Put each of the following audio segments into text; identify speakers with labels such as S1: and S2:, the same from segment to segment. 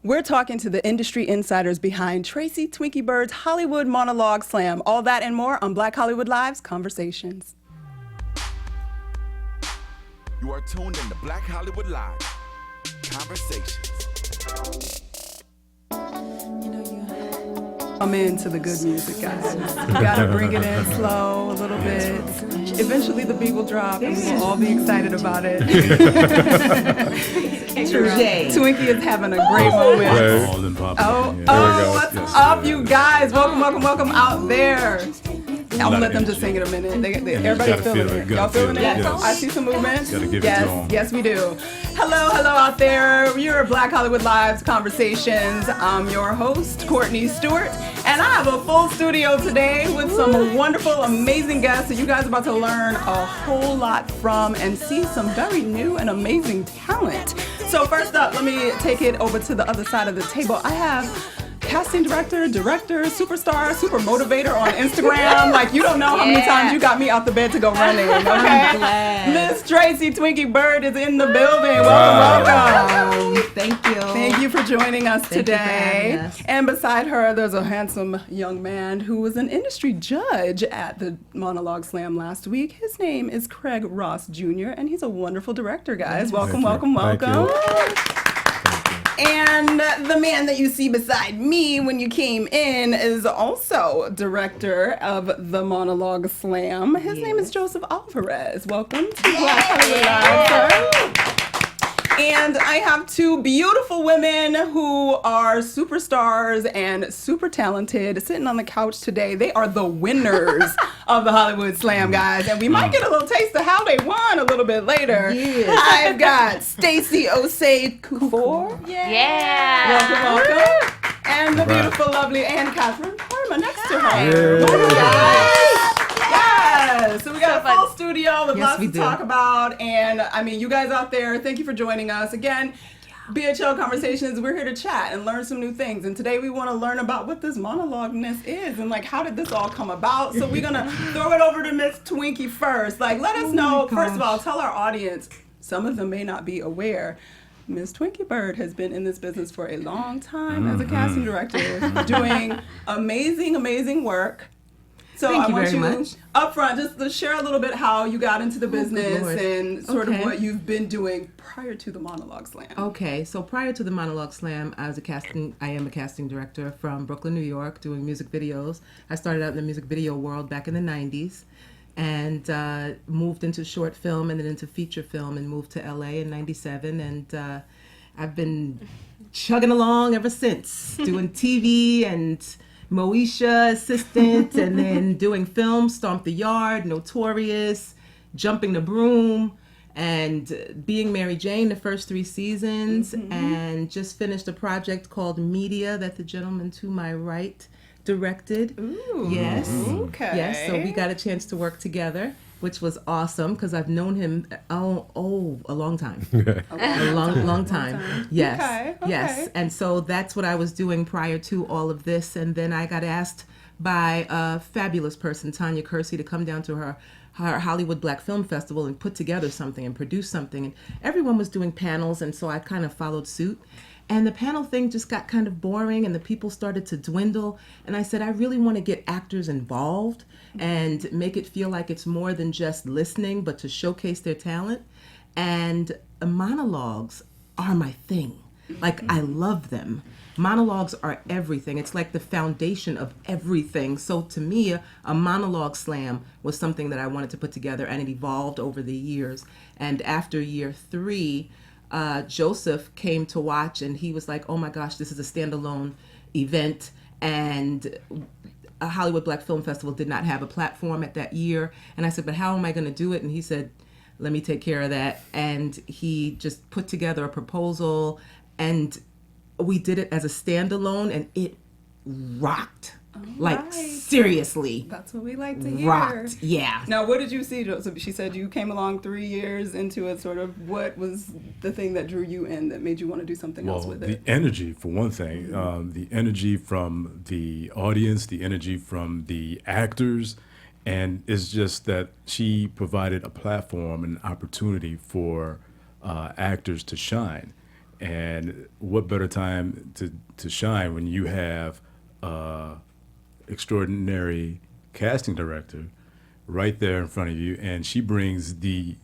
S1: We're talking to the industry insiders behind Tracy Twinkie Bird's Hollywood Monologue Slam. All that and more on Black Hollywood Live's Conversations.
S2: You are tuned in to Black Hollywood Live Conversations.
S1: I'm into the good music, guys. You gotta bring it in slow, a little bit. Eventually the beat will drop and we'll all be excited about it. Twinkie is having a great moment. What's up, you guys? Welcome out there. I'm gonna let them just sing in a minute. Everybody's feeling it. Y'all feeling it? Yes. I see some movement. Yes, we do. Hello out there. You're Black Hollywood Live's Conversations. I'm your host, Courtney Stewart, and I have a full studio today with some wonderful, amazing guests that you guys are about to learn a whole lot from and see some very new and amazing talent. So first up, let me take it over to the other side of the table. I have casting director, superstar, super motivator on Instagram. Like, you don't know how many times you got me out the bed to go running, okay? Miss Tracy Twinkie Bird is in the building. Welcome.
S3: Thank you.
S1: Thank you for joining us today.
S3: You for having us.
S1: And beside her, there's a handsome young man who was an industry judge at the Monologue Slam last week. His name is Craig Ross Jr., and he's a wonderful director, guys. Welcome. And the man that you see beside me when you came in is also director of the Monologue Slam. His name is Joseph Alvarez. Welcome to Black Hollywood Live, sir. And I have two beautiful women who are superstars and super talented sitting on the couch today. They are the winners of the Hollywood Slam, guys. And we might get a little taste of how they won a little bit later.
S3: Yes.
S1: I've got Stacey Osei Kufor. Welcome. And the beautiful, lovely Anne Catherine Parma next to her. Yes. So we got a full studio with lots to talk about. And I mean, you guys out there, thank you for joining us. Again, BHL Conversations, we're here to chat and learn some new things. And today we want to learn about what this monologueness is and like, how did this all come about? So we're going to throw it over to Miss Twinkie first. Like, let us know, first of all, tell our audience, some of them may not be aware, Miss Twinkie Bird has been in this business for a long time as a casting director, doing amazing work. So
S3: Thank you
S1: I want
S3: very
S1: you
S3: much.
S1: up front just to share a little bit how you got into the business and sort of what you've been doing prior to the Monologue Slam.
S3: Okay, so prior to the Monologue Slam, I am a casting director from Brooklyn, New York, doing music videos. I started out in the music video world back in the 90s and moved into short film and then into feature film and moved to LA in 97. And I've been chugging along ever since, doing TV and Moesha assistant, and then doing film, Stomp the Yard, Notorious, Jumping the Broom, and being Mary Jane the first 3 seasons, and just finished a project called Media that the gentleman to my right directed.
S1: Ooh.
S3: Yes.
S1: Okay.
S3: Yes, so we got a chance to work together, which was awesome because I've known him a long time. A long time. Yes.
S1: Okay.
S3: Yes. And so that's what I was doing prior to all of this. And then I got asked by a fabulous person, Tanya Kersey, to come down to her Hollywood Black Film Festival and put together something and produce something. And everyone was doing panels, and so I kind of followed suit. And the panel thing just got kind of boring and the people started to dwindle. And I said, I really want to get actors involved and make it feel like it's more than just listening, but to showcase their talent. And monologues are my thing. Like, I love them. Monologues are everything. It's like the foundation of everything. So to me, a monologue slam was something that I wanted to put together, and it evolved over the years. And after year 3, Joseph came to watch, and he was like, oh my gosh, this is a standalone event. And a Hollywood Black Film Festival did not have a platform at that year. And I said, but how am I going to do it? And he said, let me take care of that. And he just put together a proposal, and we did it as a standalone, and it rocked. Like, seriously.
S1: That's what we like to hear.
S3: Rocked, yeah.
S1: Now, what did you see, Joseph? She said you came along 3 years into it. Sort of, what was the thing that drew you in that made you want to do something else with it?
S4: The energy, for one thing. The energy from the audience, the energy from the actors. And it's just that she provided a platform and an opportunity for actors to shine. And what better time to shine when you have extraordinary casting director right there in front of you, and she brings the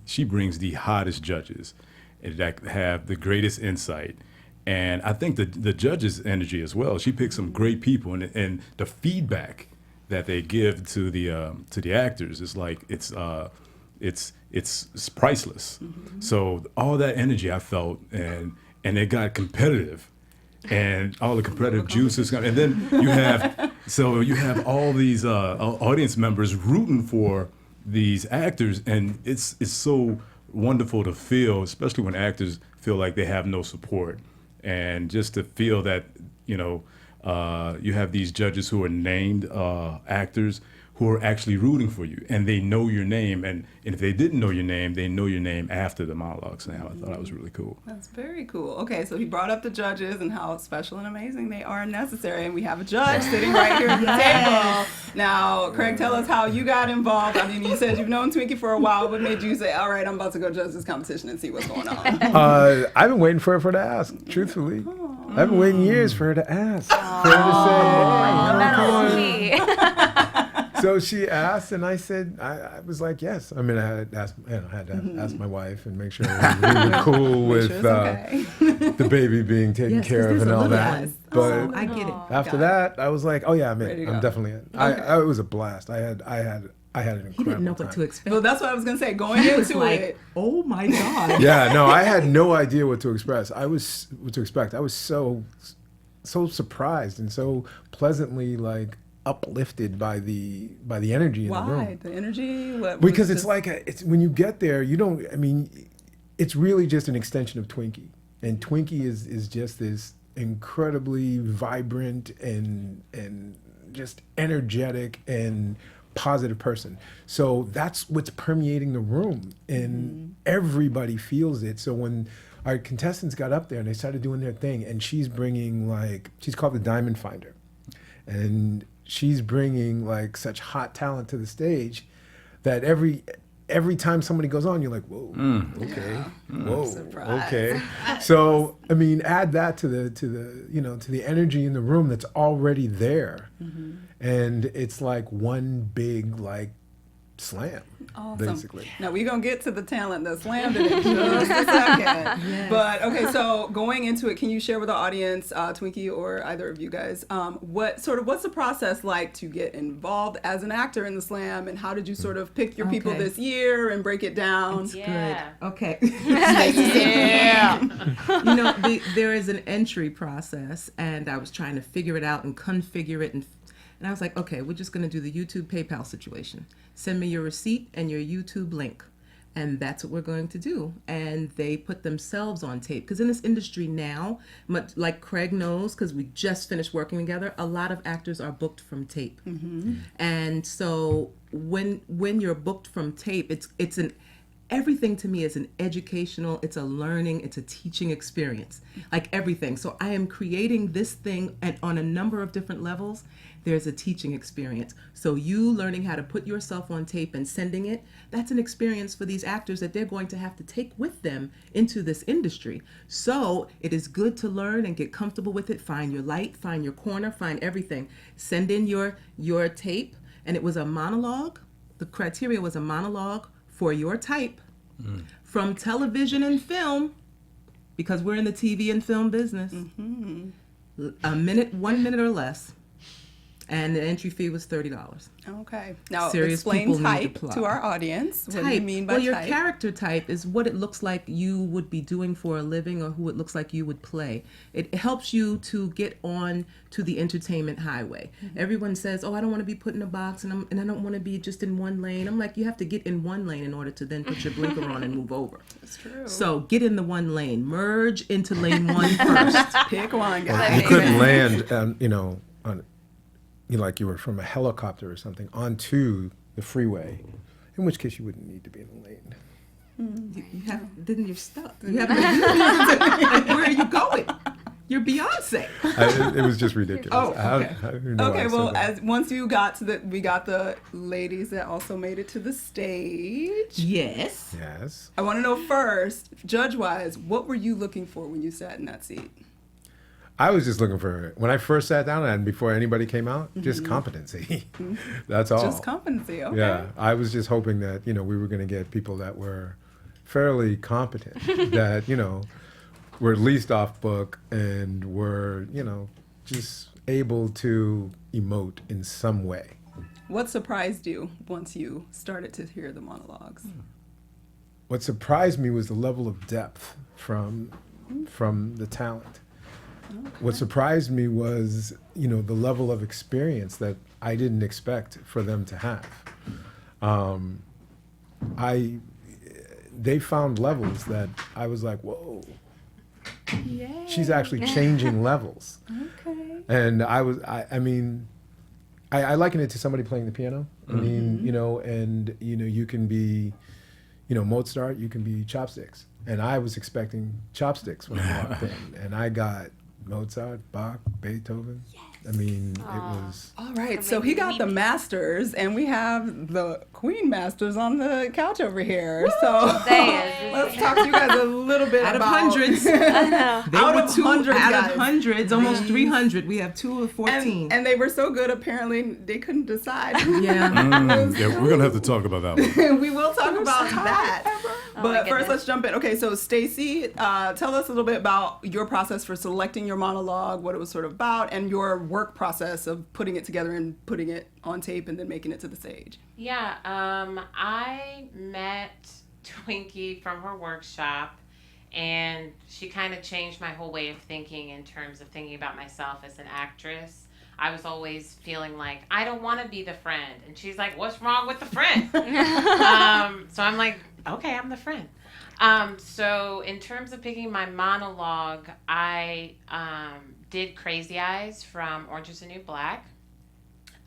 S4: hottest judges that have the greatest insight. And I think the judges' energy as well. She picks some great people, and the feedback that they give to the actors is like it's priceless. Mm-hmm. So all that energy I felt, and it got competitive, and all the competitive juices. And then you have all these audience members rooting for these actors, and it's so wonderful to feel, especially when actors feel like they have no support, and just to feel that you have these judges who are named actors who are actually rooting for you, and they know your name, and if they didn't know your name, they know your name after the monologue slam. I thought that was really cool.
S1: That's very cool. Okay, so he brought up the judges and how special and amazing they are and necessary, and we have a judge sitting right here at the table. Now, Craig, tell us how you got involved. I mean, you said you've known Twinkie for a while. What made you say, all right, I'm about to go judge this competition and see what's going on?
S5: I've been waiting for her to ask, truthfully. I've been waiting years for her to ask. For her to say, So she asked, and I said, I was like, yes. I mean, I had to ask my wife and make sure we were cool with the baby being taken care of and all that. But
S3: I get it.
S5: After that, I was like, oh yeah, I'm definitely in. It was a blast. I had an incredible
S3: He didn't know what to expect.
S1: Well, that's what I was going to say. Going into it.
S3: Oh my God.
S5: Yeah, no, I had no idea what to expect. I was so surprised and so pleasantly uplifted by the energy in the room.
S1: Why? The energy?
S5: Because it's when you get there, it's really just an extension of Twinkie. And Twinkie is just this incredibly vibrant and just energetic and positive person. So that's what's permeating the room, and everybody feels it. So when our contestants got up there and they started doing their thing, and she's bringing she's called the Diamond Finder, and she's bringing such hot talent to the stage that every time somebody goes on, you're like, whoa, okay, whoa,
S1: surprise.
S5: Okay. So I mean, add that to the energy in the room that's already there, and it's like one big slam.
S1: Awesome.
S5: Basically.
S1: Now we're gonna get to the talent that slammed it in just a second. Yes. But okay, so going into it, can you share with the audience, Twinkie or either of you guys, what's the process like to get involved as an actor in the slam, and how did you sort of pick your people this year and break it down?
S3: It's good. Okay.
S1: Yeah.
S3: There is an entry process, and I was trying to figure it out and configure it, and I was like, okay, we're just going to do the YouTube PayPal situation. Send me your receipt and your YouTube link. And that's what we're going to do. And they put themselves on tape. Because in this industry now, much like Craig knows, because we just finished working together, a lot of actors are booked from tape. Mm-hmm. And so when you're booked from tape, everything to me is an educational, it's a learning, it's a teaching experience, everything. So I am creating this thing, and on a number of different levels, there's a teaching experience. So you learning how to put yourself on tape and sending it, that's an experience for these actors that they're going to have to take with them into this industry. So it is good to learn and get comfortable with it. Find your light, find your corner, find everything. Send in your tape, and it was a monologue. The criteria was a monologue for your type, from television and film, because we're in the TV and film business. Mm-hmm. 1 minute or less. And the entry fee was $30.
S1: Okay. Now,
S3: Serious
S1: explain type to our audience. What do you mean by type?
S3: Your character type is what it looks like you would be doing for a living, or who it looks like you would play. It helps you to get on to the entertainment highway. Mm-hmm. Everyone says, oh, I don't want to be put in a box, and I don't want to be just in one lane. I'm like, you have to get in one lane in order to then put your blinker on and move over.
S1: That's true.
S3: So get in the one lane. Merge into lane one first.
S1: Pick one, guys.
S5: You couldn't land, on you were from a helicopter or something onto the freeway, in which case you wouldn't need to be in the lane.
S3: Then you're stuck. You have to where are you going? You're Beyonce.
S5: It was just ridiculous.
S1: Oh, okay. Okay, well,
S5: as
S1: once you got to we got the ladies that also made it to the stage.
S3: Yes.
S5: Yes.
S1: I want to know first, judge-wise, what were you looking for when you sat in that seat?
S5: I was just looking for, when I first sat down and before anybody came out, just competency. That's all.
S1: Just competency, okay.
S5: Yeah, I was just hoping that, we were going to get people that were fairly competent, that, were at least off book and were, just able to emote in some way.
S1: What surprised you once you started to hear the monologues?
S5: What surprised me was the level of depth from the talent.
S1: Okay.
S5: What surprised me was, the level of experience that I didn't expect for them to have. They found levels that I was like, whoa.
S1: Yay.
S5: She's actually changing levels.
S1: Okay.
S5: And I liken it to somebody playing the piano. I mean, you can be, Mozart, you can be chopsticks. And I was expecting chopsticks when I walked in. And I got Mozart, Bach, Beethoven. Yes. I mean, it was...
S1: All right, so he got the masters, and we have the Queen Masters on the couch over here. Woo! So let's talk to you guys a little bit
S3: out
S1: about...
S3: Out of hundreds.
S1: I know.
S3: Out of hundreds, almost 300. We have 2 of 14.
S1: And they were so good, apparently, they couldn't decide.
S3: Yeah.
S4: Yeah, we're going to have to talk about that one.
S1: We will talk about that. But first, let's jump in. Okay, so Stacey, tell us a little bit about your process for selecting your monologue, what it was sort of about, and your work process of putting it together and putting it on tape and then making it to the stage.
S6: Yeah, I met Twinkie from her workshop, and she kind of changed my whole way of thinking in terms of thinking about myself as an actress. I was always feeling like, I don't want to be the friend. And she's like, what's wrong with the friend? So I'm like, okay, I'm the friend. So in terms of picking my monologue, I did Crazy Eyes from Orange is the New Black.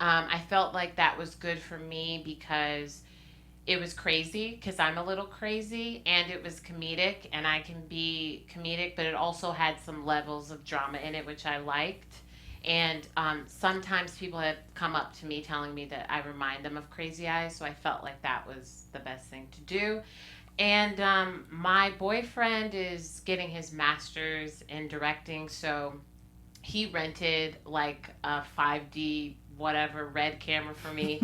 S6: I felt like that was good for me because it was crazy, because I'm a little crazy, and it was comedic, and I can be comedic, but it also had some levels of drama in it, which I liked. And sometimes people have come up to me telling me that I remind them of Crazy Eyes, so I felt like that was the best thing to do. And my boyfriend is getting his master's in directing, so he rented like a 5D whatever red camera for me.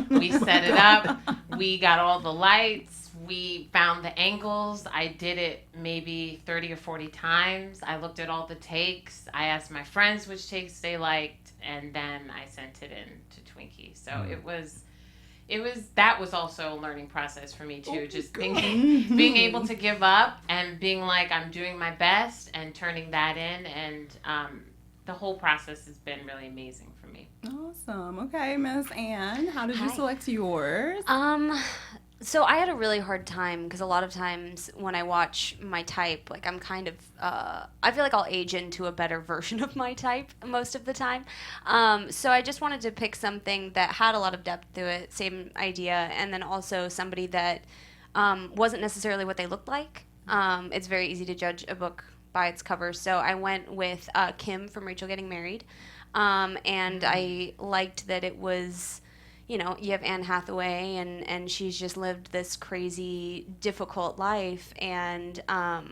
S6: We set it up. We got all the lights. We found the angles. I did it maybe 30 or 40 times. I looked at all the takes. I asked my friends which takes they liked, and then I sent it in to Twinkie. So that was also a learning process for me too. Just being able to give up and being like, I'm doing my best and turning that in, and the whole process has been really amazing for me.
S1: Awesome. Okay, Miss Anne, how did you select yours?
S7: So I had a really hard time because a lot of times when I watch my type, like I'm kind of, I feel like I'll age into a better version of my type most of the time. So I just wanted to pick something that had a lot of depth to it, same idea, and then also somebody that wasn't necessarily what they looked like. It's very easy to judge a book by its cover. So I went with Kim from Rachel Getting Married. And I liked that it was, you have Anne Hathaway and she's just lived this crazy, difficult life. And I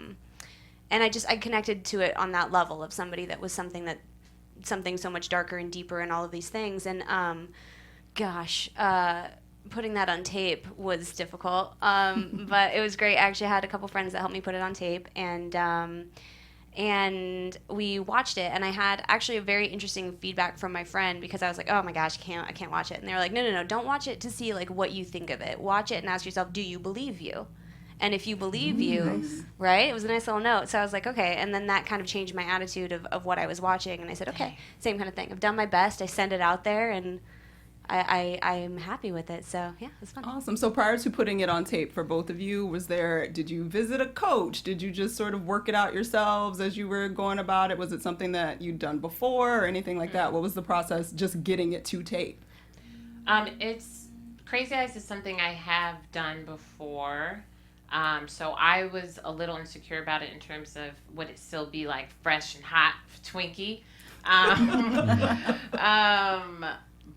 S7: connected to it on that level of somebody that was something so much darker and deeper and all of these things. And, putting that on tape was difficult. But it was great. I actually had a couple friends that helped me put it on tape, and we watched it, and I had actually a very interesting feedback from my friend because I was like, oh my gosh, I can't watch it. And they were like, no, don't watch it to see like what you think of it. Watch it and ask yourself, do you believe you? And if you believe you, nice. Right? It was a nice little note. So I was like, okay. And then that kind of changed my attitude of what I was watching. And I said, okay, same kind of thing. I've done my best. I send it out there, and I'm happy with it. So yeah, it's fun.
S1: Awesome. So prior to putting it on tape for both of you, did you visit a coach? Did you just sort of work it out yourselves as you were going about it? Was it something that you'd done before or anything like that? What was the process just getting it to tape?
S6: It's Crazy Eyes is something I have done before. So I was a little insecure about it in terms of would it still be like fresh and hot Twinkie.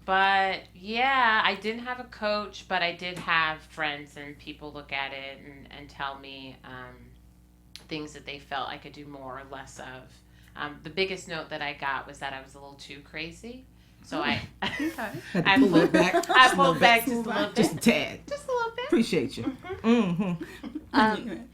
S6: But yeah, I didn't have a coach, but I did have friends and people look at it and tell me things that they felt I could do more or less of. The biggest note that I got was that I was a little too crazy. So I pulled back just a little bit.
S3: Just a tad.
S6: Just a little bit.
S3: Appreciate you.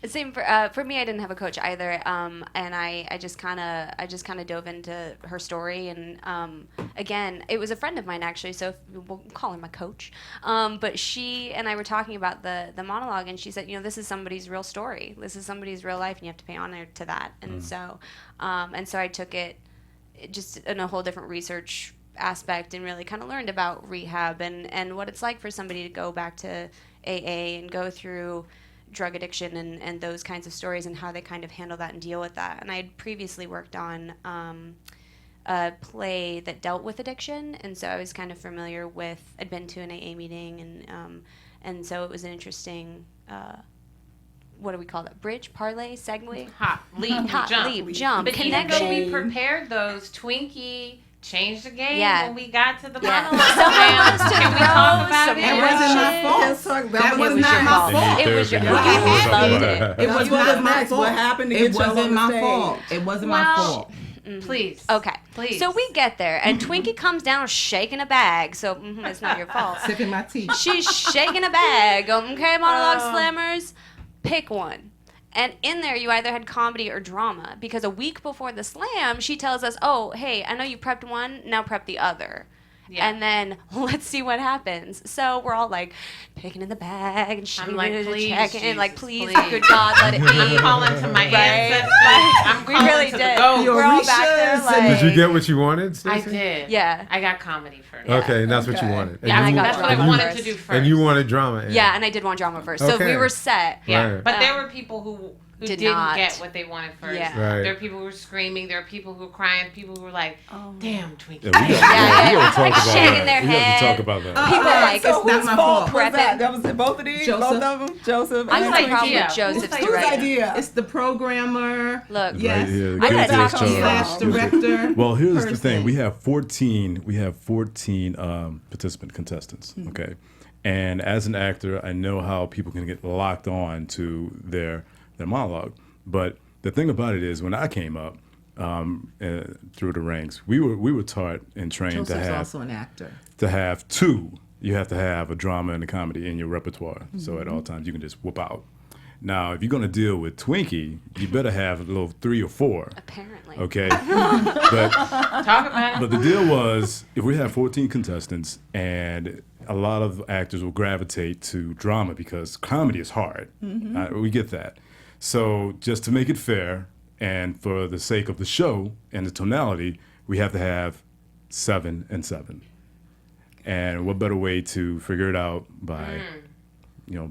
S7: Same for me. I didn't have a coach either, and I just kind of dove into her story, and again, it was a friend of mine actually, so we'll call her my coach. But she and I were talking about the monologue, and she said, this is somebody's real story. This is somebody's real life, and you have to pay honor to that. And so I took it just in a whole different research aspect and really kind of learned about rehab and what it's like for somebody to go back to AA and go through drug addiction and those kinds of stories and how they kind of handle that and deal with that. And I had previously worked on a play that dealt with addiction, and so I was kind of familiar with, I'd been to an AA meeting, and so it was an interesting, what do we call that? Bridge, parlay, segue?
S6: Hop, leap, jump. But
S7: connection.
S6: even though we prepared those, Twinkie changed the game when we got to the
S7: Yeah.
S6: monologue.
S7: Someone wants to
S6: Can we
S7: throw
S6: talk about
S7: some
S6: it?
S3: It wasn't my fault. That was not my fault.
S7: It was your
S4: Yeah.
S7: fault. I loved it.
S3: It was not my fault.
S1: What happened to
S3: It
S1: get y'all
S3: wasn't
S1: on
S3: my
S1: stage?
S3: fault. It wasn't my fault.
S6: Please.
S7: Okay.
S6: Please.
S7: So we get there, and Twinkie comes down shaking a bag. So it's not your fault.
S3: Sipping my tea.
S7: She's shaking a bag. Okay, monologue slammers, pick one. And in there, you either had comedy or drama, because a week before the slam, she tells us, "Oh, hey, I know you prepped one. Now prep the other." Yeah. And then let's see what happens. So we're all like picking in the bag and shaking
S6: like,
S7: it and
S6: please,
S7: checking,
S6: Jesus,
S7: like, please,
S6: please.
S7: good God, let it be.
S6: I'm calling to my ancestors. I'm
S7: We
S6: calling
S7: really
S6: to
S7: did.
S6: the ghost.
S7: We're all back there like.
S5: Did you get what you wanted,
S6: I
S5: Stacey?
S6: did.
S7: Yeah.
S6: I got comedy first.
S5: Okay, and that's what you wanted.
S7: Yeah, I got
S6: That's what I
S7: drama
S6: wanted
S7: first.
S6: to do first.
S5: And you wanted drama.
S7: Yeah, and I did want drama first. So
S5: Okay.
S7: we were set.
S6: Yeah,
S5: Right.
S6: but there were people who
S7: Did
S6: didn't
S7: not.
S6: get what they wanted first.
S7: Yeah.
S5: Right.
S6: There are people who were screaming. There are people who were crying. People who were like, "Damn, Twinkie."
S4: Yeah, we gotta talk
S7: Like
S4: about
S7: shaking
S4: that.
S7: their
S4: We have to
S7: head.
S4: talk about that.
S7: People like,
S3: so
S7: it's not
S3: whose
S7: my
S3: fault
S7: fault.
S1: Was that?
S7: Prepping.
S1: That was both of these?
S3: Joseph.
S1: Both of them? Joseph?
S7: I
S1: and
S7: have a
S1: Twinkie?
S7: problem
S6: idea.
S7: with Joseph's
S6: Whose
S1: Whose
S7: directing.
S1: idea?
S3: It's the programmer.
S7: Look,
S3: Yes.
S4: Right here,
S7: I
S4: give
S7: gotta
S4: this
S7: talk to you.
S4: charge.
S3: Slash director.
S4: Well, here's the
S3: person.
S4: thing: we have 14 participant contestants. Okay, and as an actor, I know how people can get locked on to their monologue. But the thing about it is, when I came up through the ranks, we were taught and trained
S3: Joseph's also an actor.
S4: to have two. You have to have a drama and a comedy in your repertoire. So at all times, you can just whoop out. Now, if you're going to deal with Twinkie, you better have a little 3 or 4.
S7: apparently.
S4: Okay, but
S6: Talk about it.
S4: but the deal was, if we have 14 contestants, and a lot of actors will gravitate to drama because comedy is hard. We get that. So just to make it fair, and for the sake of the show and the tonality, we have to have 7 and 7. And what better way to figure it out by,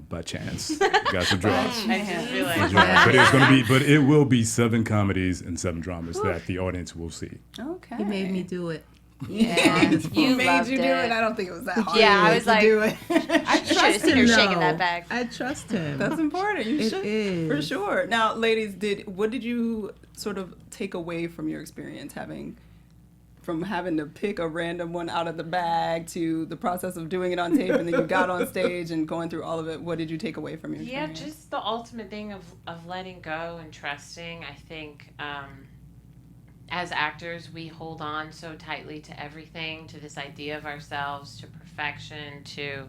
S4: by chance? You got to draw.
S6: I just feel like
S4: But it's gonna be, but it will be 7 comedies and 7 dramas that the audience will see.
S1: Okay.
S3: He made me do it.
S7: Yeah, you
S1: made
S7: loved
S1: you do
S7: it.
S1: it. I don't think it was that hard.
S7: Yeah, I was
S1: to
S7: like-
S1: do it.
S3: I
S7: should have seen her shaking that bag.
S3: I trust him.
S1: That's important. You
S3: It
S1: should,
S3: is.
S1: for sure. Now, ladies, what did you sort of take away from your experience from having to pick a random one out of the bag to the process of doing it on tape, and then you got on stage and going through all of it? What did you take away from your experience?
S6: just the ultimate thing of letting go and trusting. I think as actors, we hold on so tightly to everything, to this idea of ourselves, to perfection, to,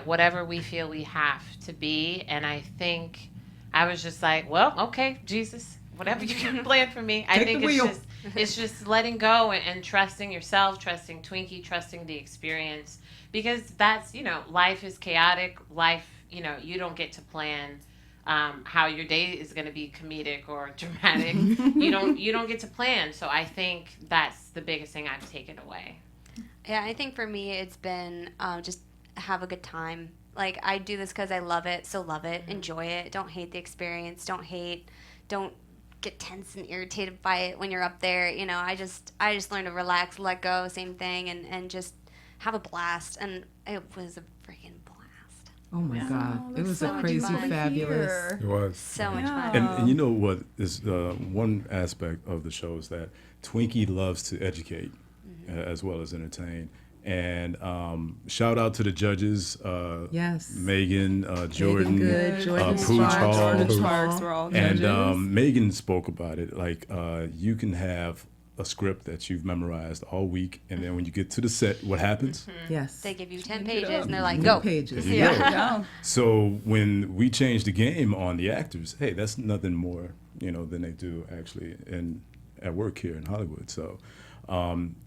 S6: whatever we feel we have to be. And I think I was just like, well, okay, Jesus, whatever you can plan for me. I
S1: Take
S6: think
S1: the wheel.
S6: it's just letting go and trusting yourself, trusting Twinkie, trusting the experience. Because that's, life is chaotic. Life, you don't get to plan how your day is going to be comedic or dramatic. You don't get to plan. So I think that's the biggest thing I've taken away.
S7: Yeah, I think for me it's been just have a good time. Like, I do this because I love it, so love it, enjoy it. Don't hate the experience. Don't get tense and irritated by it when you're up there. I just learned to relax, let go, same thing, and just have a blast. And it was a freaking blast.
S3: Oh my God! It was
S7: so
S3: a
S7: much
S3: crazy,
S7: fun.
S3: fabulous.
S5: It was.
S7: So much fun.
S4: And you know what is one aspect of the show is that Twinkie loves to educate as well as entertain. And shout out to the judges,
S3: Yes.
S4: Megan, Jordan,
S3: Good, Jordan
S4: Pooch
S3: Sparks,
S4: Hall,
S3: Jordan
S1: Sparks were all
S4: and
S1: judges.
S4: Megan spoke about it. Like you can have a script that you've memorized all week, and then when you get to the set, what happens?
S3: Yes.
S7: They give you 10
S1: Change it
S7: pages,
S1: up.
S7: and they're like,
S3: 10
S7: go.
S3: pages.
S4: There you go.
S1: Yeah.
S4: So when we changed the game on the actors, hey, that's nothing more, than they do actually at work here in Hollywood. So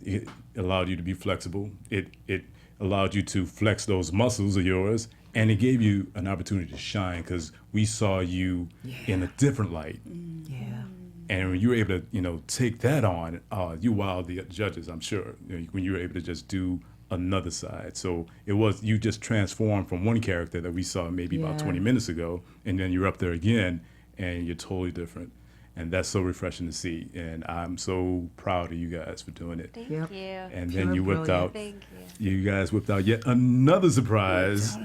S4: it allowed you to be flexible. It allowed you to flex those muscles of yours, and it gave you an opportunity to shine because we saw you in a different light.
S3: Yeah.
S4: And when you were able to, take that on, you wowed the judges, I'm sure, when you were able to just do another side. So you just transformed from one character that we saw maybe about 20 minutes ago, and then you're up there again, and you're totally different. And that's so refreshing to see. And I'm so proud of you guys for doing it.
S7: Thank
S3: Yep.
S7: you.
S4: And
S3: Pure
S4: then you whipped
S3: brilliant.
S4: out,
S7: Thank you.
S4: you guys whipped out yet another surprise.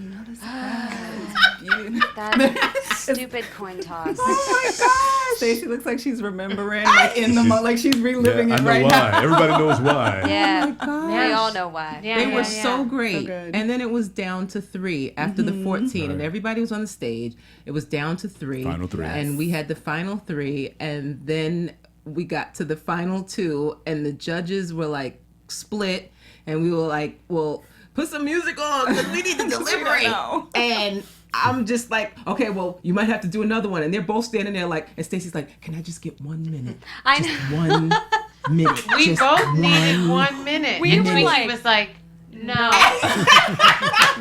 S7: That stupid coin toss.
S1: Oh my gosh! Stacey looks like she's remembering, like in the like she's reliving
S4: I
S1: it
S4: know
S1: right
S4: why.
S1: now.
S4: Everybody knows why.
S7: Yeah.
S3: gosh.
S7: We all know why.
S6: Yeah,
S3: They
S6: yeah,
S3: were
S6: yeah.
S3: so great.
S1: So good.
S3: And then it was down to 3 after the 14, and
S4: Right.
S3: everybody was on the stage. It was down to 3.
S4: Final 3.
S3: And we had the final 3, and then we got to the final 2, and the judges were like split, and we were like, well, put some music on because we need to deliberate.
S1: know.
S3: And I'm just like, okay, well, you might have to do another one. And they're both standing there like, and Stacey's like, can I just get 1 minute?
S7: I
S3: Just
S7: know.
S3: 1 minute.
S6: We
S3: Just
S6: both needed
S3: 1
S6: 1 minute.
S7: We
S6: and
S7: were
S6: Twinkie
S7: like-
S6: was like, no.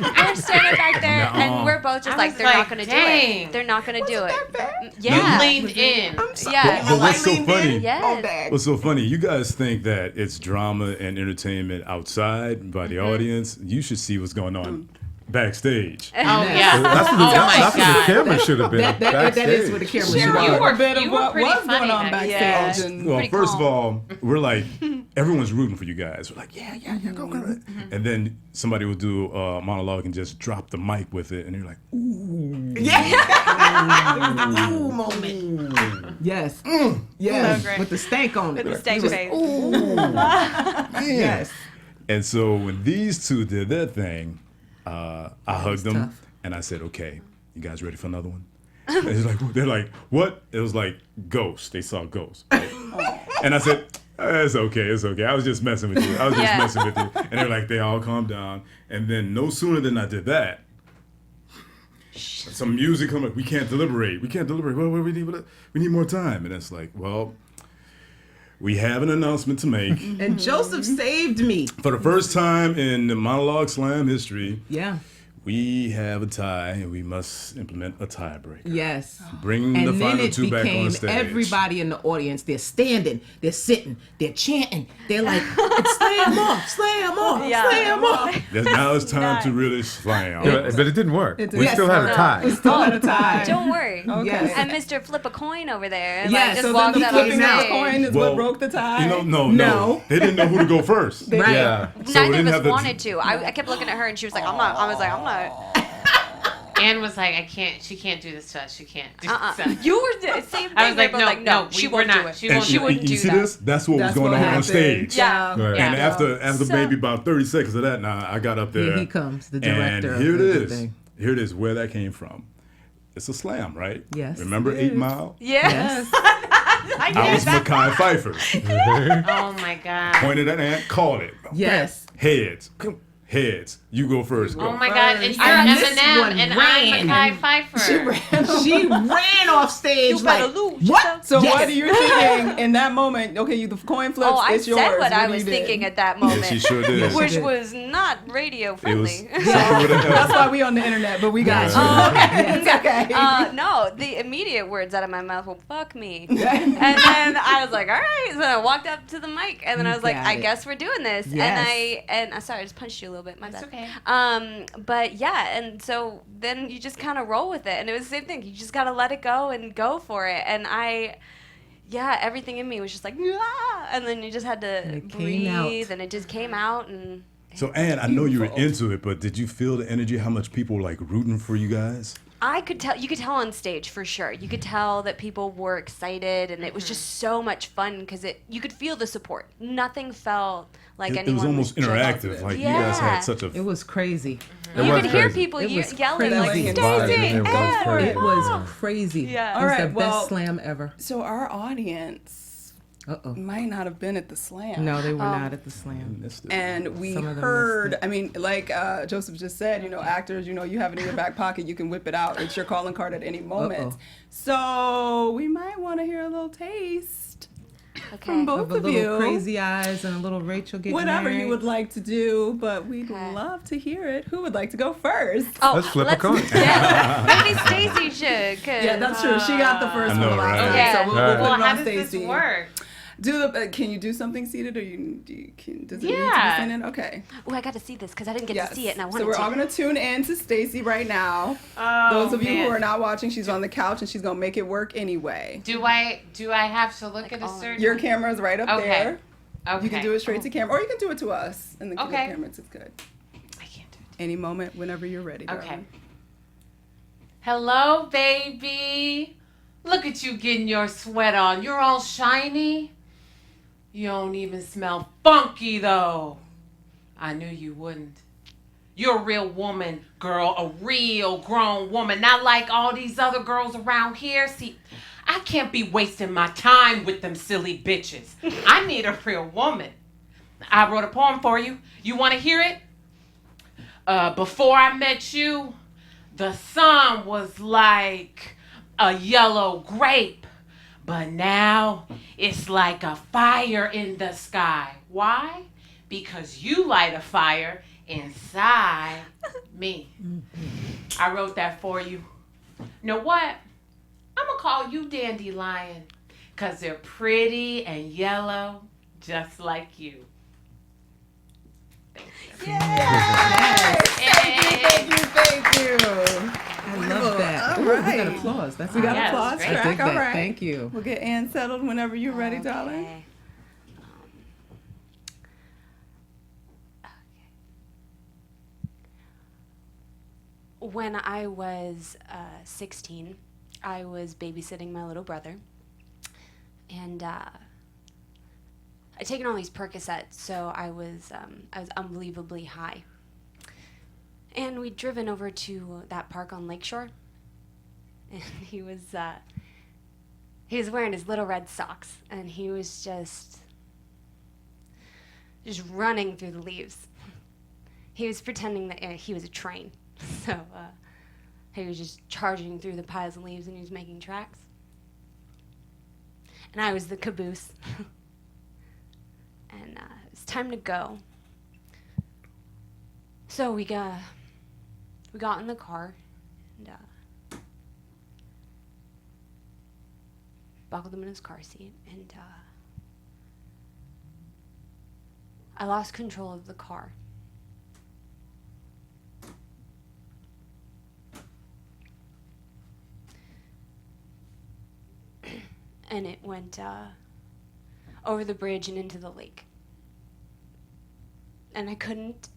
S7: We're standing back there,
S4: Nuh-uh.
S7: and we're both just
S6: I
S7: like,
S6: was
S7: they're
S6: like,
S7: not going to do
S6: dang.
S7: it. They're not going to do it.
S1: bad?
S7: Yeah.
S6: You leaned in.
S7: Yeah.
S4: But what's so
S1: leaned in.
S4: funny?
S7: Yes.
S4: What's so funny? You guys think that it's drama and entertainment outside by the audience. You should see what's going on backstage.
S6: Oh, yeah.
S5: That's what
S6: Oh, my
S5: that's what the
S6: God.
S5: camera should have been.
S3: That is
S5: backstage.
S3: what the camera
S1: Sure,
S3: should
S1: you
S3: have.
S1: were a bit
S6: you
S1: of
S6: were
S1: what
S6: pretty
S1: was
S6: funny
S1: going on
S6: back
S1: backstage.
S7: then.
S1: And
S4: Well,
S7: Pretty
S4: first
S7: calm.
S4: of all, we're like, everyone's rooting for you guys. We're like, yeah, go. And then somebody will do a monologue and just drop the mic with it, and you're like, ooh.
S3: Ooh, moment. Yes. Yes.
S6: So great.
S3: With the stank on it.
S7: With the stank face.
S3: Yes.
S4: And so when these two did their thing, I hugged them
S3: tough.
S4: and I said, okay, you guys ready for another one? And they're like, what? It was like ghosts. They saw ghosts. Right? And I said, it's okay. I was just messing with you. And they're like, they all calmed down. And then no sooner than I did that, some music come up. We can't deliberate. Well, we need more time. And it's like, well, we have an announcement to make.
S3: And Joseph saved me.
S4: For the first time in the monologue slam history,
S3: Yeah.
S4: we have a tie and we must implement a tiebreaker.
S3: Yes.
S4: Bring the
S3: And then
S4: final
S3: it
S4: two back on
S3: became
S4: stage.
S3: everybody in the audience. They're standing, they're sitting, they're chanting. They're like, it's slam off, slam off,
S7: Yeah.
S3: slam off.
S4: Now it's time to really slam.
S5: Yeah, but it didn't work.
S1: It
S5: We
S1: did.
S5: still had a
S7: Yes.
S5: tie.
S1: we still had a tie.
S7: Don't worry.
S3: Yes.
S7: And Mr. Flip a coin over there,
S3: Yeah,
S7: like, just
S3: so
S7: walks
S3: then the
S7: up on
S3: flipping
S1: Flipping
S3: out
S1: that
S7: stage.
S1: coin is
S4: Well,
S1: what broke the tie.
S4: No.
S3: No.
S4: They didn't know who to go first.
S3: Right.
S5: Yeah.
S4: So we
S7: Neither
S4: didn't
S7: of
S4: have
S7: us
S4: the-
S7: wanted to. I kept looking at her, and she was like, I'm not. I was like, I'm not.
S6: Anne was like, she can't do this to us. She can't do this.
S7: You were the same thing.
S6: I was like,
S7: They were both
S6: no,
S7: she
S6: we're
S7: won't
S6: not.
S7: do it.
S6: She
S4: And
S6: won't
S7: she
S6: do
S7: wouldn't
S6: it.
S7: do
S4: you see
S7: that.
S4: this? That's what
S1: That's
S4: was going
S1: what
S4: on
S1: happened.
S4: stage.
S7: Yeah.
S5: Right.
S4: And
S7: Yeah.
S4: after
S7: So-
S4: maybe about 30 seconds of that, now I got up there.
S3: Here he comes, the director.
S4: And here
S3: of
S4: it
S3: the
S4: is.
S3: thing.
S4: Here it is, where that came from. It's a slam, right?
S3: Yes,
S4: Remember
S3: it
S4: 8
S3: is.
S4: Mile?
S7: Yes.
S4: I was Mackay Pfeiffer.
S6: Oh my God.
S4: Pointed at Ant, called it.
S3: Yes.
S4: Heads. Heads. You go first. Go.
S6: Oh my God. And you're
S3: And this
S6: Eminem
S3: one
S6: and
S3: ran.
S6: I'm Mackay Pfeiffer.
S3: She ran off stage
S7: You better
S3: like,
S7: lose.
S3: what?
S1: So
S3: Yes.
S1: what are you thinking in that moment? Okay, the coin flips.
S7: Oh, I
S1: it's yours.
S7: said what I
S1: do
S7: was
S1: you do?
S7: thinking at that moment.
S4: Yeah, she sure did.
S3: Yes, she
S7: Which
S3: did.
S7: was not radio
S4: It was
S7: friendly.
S4: something with a
S1: That's why we on the internet, but we got
S3: Yes.
S1: you.
S3: Oh,
S1: Okay, it's okay.
S7: No, the immediate words out of my mouth were "fuck me," and then I was like, "All right." So I walked up to the mic, and then I was like,
S3: Got
S7: "I
S3: it.
S7: guess we're doing this."
S3: Yes.
S7: And I sorry, I just punched you a little bit. My
S6: That's
S7: bad.
S6: okay.
S7: But yeah, and so then you just kind of roll with it, and it was the same thing. You just gotta let it go and go for it. And everything in me was just like, ah! And then you just had to
S3: it came out.
S7: breathe, and it just came out, and
S4: So, Ann, I know you were into it, but did you feel the energy? How much people were like rooting for you guys?
S7: I could tell. You could tell on stage for sure. You could tell that people were excited, and it was just so much fun because you could feel the support. Nothing felt like anyone.
S4: It was almost interactive. Like you guys had such a.
S3: It was crazy.
S7: You could hear people yelling like,
S3: crazy.
S7: "Stacy,
S3: It
S7: Ann!"
S3: was crazy.
S7: Yeah.
S3: It was
S1: All right,
S3: the best slam ever.
S1: So our audience might not have been at the slam.
S3: No, they were not at the slam.
S1: And we heard, I mean, like Joseph just said, actors, you have it in your back pocket, you can whip it out. It's your calling card at any moment. So we might want to hear a little taste from both of you.
S3: A little Crazy Eyes and a little Rachel getting
S1: Whatever
S3: married.
S1: you would like to do, but we'd love to hear it. Who would like to go first?
S7: Oh,
S8: Let's flip a coin.
S7: Yeah, maybe Stacy should.
S1: Yeah, that's true. She got the first
S4: know,
S1: one last
S4: right?
S1: time,
S7: Yeah.
S1: so we'll put it
S6: how
S1: on
S6: does
S1: Stacy.
S6: this work?
S1: Can you do something seated, or does it need to be standing? Okay.
S7: Oh, I got to see this because I didn't get to see it, and I wanted
S1: So we're
S7: to.
S1: all gonna tune in to Stacy right now. Those of you who are not watching, she's on the couch and she's gonna make it work anyway.
S6: Do I have to look at a certain?
S1: Your camera's right up there.
S6: Okay.
S1: You can do it straight to camera, or you can do it to us and then keep the camera. It's good.
S6: I can't do it.
S1: Any moment, whenever you're ready.
S6: Okay.
S1: Darling.
S6: Hello, baby. Look at you getting your sweat on. You're all shiny. You don't even smell funky, though. I knew you wouldn't. You're a real woman, girl. A real grown woman. Not like all these other girls around here. See, I can't be wasting my time with them silly bitches. I need a real woman. I wrote a poem for you. You want to hear it? Before I met you, the sun was like a yellow grape. But now it's like a fire in the sky. Why? Because you light a fire inside me. I wrote that for you. Know what? I'm going to call you Dandelion because they're pretty and yellow just like you.
S1: Thank you.
S3: I love that.
S1: All
S3: Ooh,
S1: right.
S3: We got applause. That's
S1: We got
S3: nice.
S1: applause
S6: great.
S3: I
S1: track.
S3: dig
S1: All
S3: that.
S1: right.
S3: Thank you.
S1: We'll get Ann settled whenever you're ready, darling.
S7: Okay. When I was 16, I was babysitting my little brother, and I'd taken all these Percocets, so I was unbelievably high. And we'd driven over to that park on Lakeshore, and he was wearing his little red socks, and he was just running through the leaves. He was pretending that he was a train. So he was just charging through the piles of leaves and he was making tracks. And I was the caboose. And it was time to go. So we got in the car and buckled him in his car seat, and I lost control of the car. And it went over the bridge and into the lake. And I couldn't